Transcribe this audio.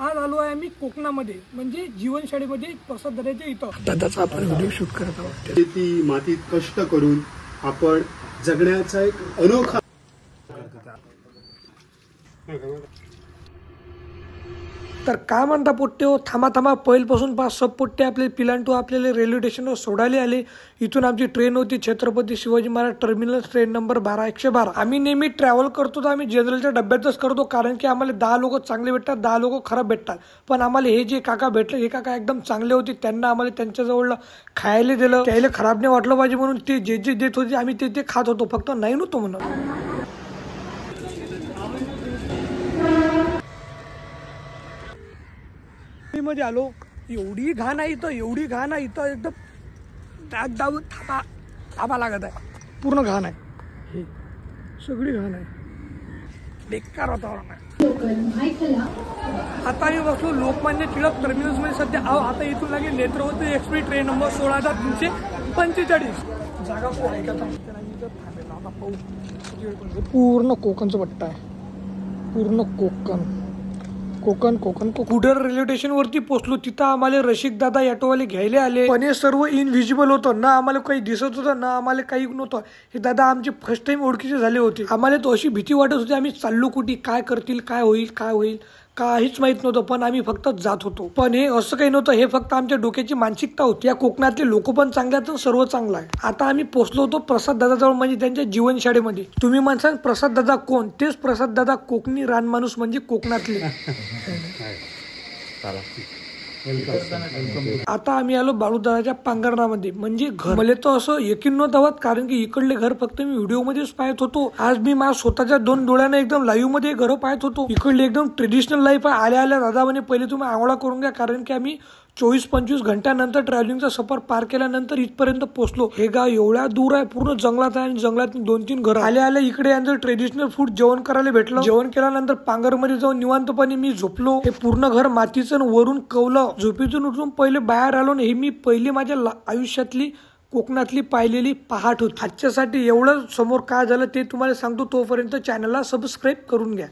आज आलो आहे आम्ही कोकणामध्ये, म्हणजे जीवनशाळेमध्ये प्रसाद दादाच्या इथं. दादाचा आपण व्हिडिओ शूट करत आहोत. ती मातीत कष्ट करून आपण जगण्याचा एक अनोखा तर काय म्हणता पोट्टे हो, थांबा पहिल्यापासून पाच सब पोट्टे आपले पिलांटू आपल्याला रेल्वे स्टेशनवर सोडायला आले. इथून आमची ट्रेन होती Chhatrapati Shivaji Maharaj terminal, train number 12-112. आम्ही नेहमी ट्रॅव्हल करतो तर आम्ही जनरलच्या डब्यातच करतो, कारण की आम्हाला 10 लोक चांगले भेटतात, 10 लोक खराब भेटतात. पण आम्हाला हे जे काका भेटले, हे काका एकदम चांगले होते. त्यांना आम्हाला त्यांच्याजवळ खायला दिलं, त्याला खराब नाही वाटलं पाहिजे म्हणून ते जे जे देत होते आम्ही ते खात होतो, फक्त नाही नव्हतो म्हणून. मध्ये आलो, एवढी घाण आहे इथं, एवढी घाण आहे इथं, एकदम त्यात जाऊन थांबा लागत आहे. पूर्ण घाण आहे, हे सगळी घाण आहे, बेकार वातावरण आहे. आता आम्ही बसलो लोकमान्य टिळक टर्मिनल्स मध्ये सध्या. आता इथून लागेल नेत्रवती एक्सप्रेस ट्रेन नंबर 16,345. जागा आहे का? पूर्ण कोकणचा पट्टा आहे, पूर्ण कोकण. कुडर रेल्वे स्टेशन वरती पोहोचलो. तिथं आम्हाला रसिक दादा ऑटोवाले घ्यायला आले, पण हे सर्व इनव्हिजिबल होतं ना, आम्हाला काही दिसत होतं ना, आम्हाला काही नव्हतं. हे दादा आमचे फर्स्ट टाइम ओळखीचे झाले होते. आम्हाला तो अशी भीती वाटत होती, आम्ही चाललो कुठे, काय करतील, काय होईल काहीच माहित नव्हतं. पण आम्ही फक्त जात होतो. पण हे असं काही नव्हतं, हे फक्त आमच्या डोक्याची मानसिकता होती. या कोकणातले लोक पण चांगले आहेत, सर्व चांगलं आहे. आता आम्ही पोहोचलो होतो प्रसाद दादाजवळ, म्हणजे त्यांच्या जीवनशाळेमध्ये. तुम्ही म्हणसाल प्रसाद दादा कोण? तेच प्रसाद दादा, कोकणी रानमाणूस, म्हणजे कोकणातले. आता आम्ही आलो बाळूदादाच्या पांघरणामध्ये, म्हणजे घर. मला तर असं यकीन नव्हतं, कारण की इकडले घर फक्त मी व्हिडिओ मध्येच पाहत होतो. आज मी माझ्या स्वतःच्या 2 डोळ्याने एकदम लाईव्ह मध्ये घर पाहत होतो. इकडले एकदम ट्रेडिशनल लाईफ आहे. आल्या दादा म्हणे पहिले तुम्ही आंघोळा करून घ्या, कारण की आम्ही 24-25 घंट्यानंतर ट्रॅव्हलिंगचा सफर पार केल्यानंतर इथपर्यंत पोहोचलो. हे गाव एवढ्या दूर आहे, पूर्ण जंगलात आहे, आणि जंगलात 2-3 घर. आल्या इकडे यांचं ट्रेडिशनल फूड जेवण करायला भेटलं. जेवण केल्यानंतर पांघरमध्ये जाऊन निवांतपणे मी झोपलो. हे पूर्ण घर मातीचं वरून कवलं. झोपेतून उठून पहिले बाहेर आलो, हे मी पहिली माझ्या आयुष्यातली कोकणातली पाहिलेली पहाट होती. आजच्यासाठी एवढं. समोर काय झालं ते तुम्हाला सांगतो, तोपर्यंत चॅनलला सबस्क्राईब करून घ्या.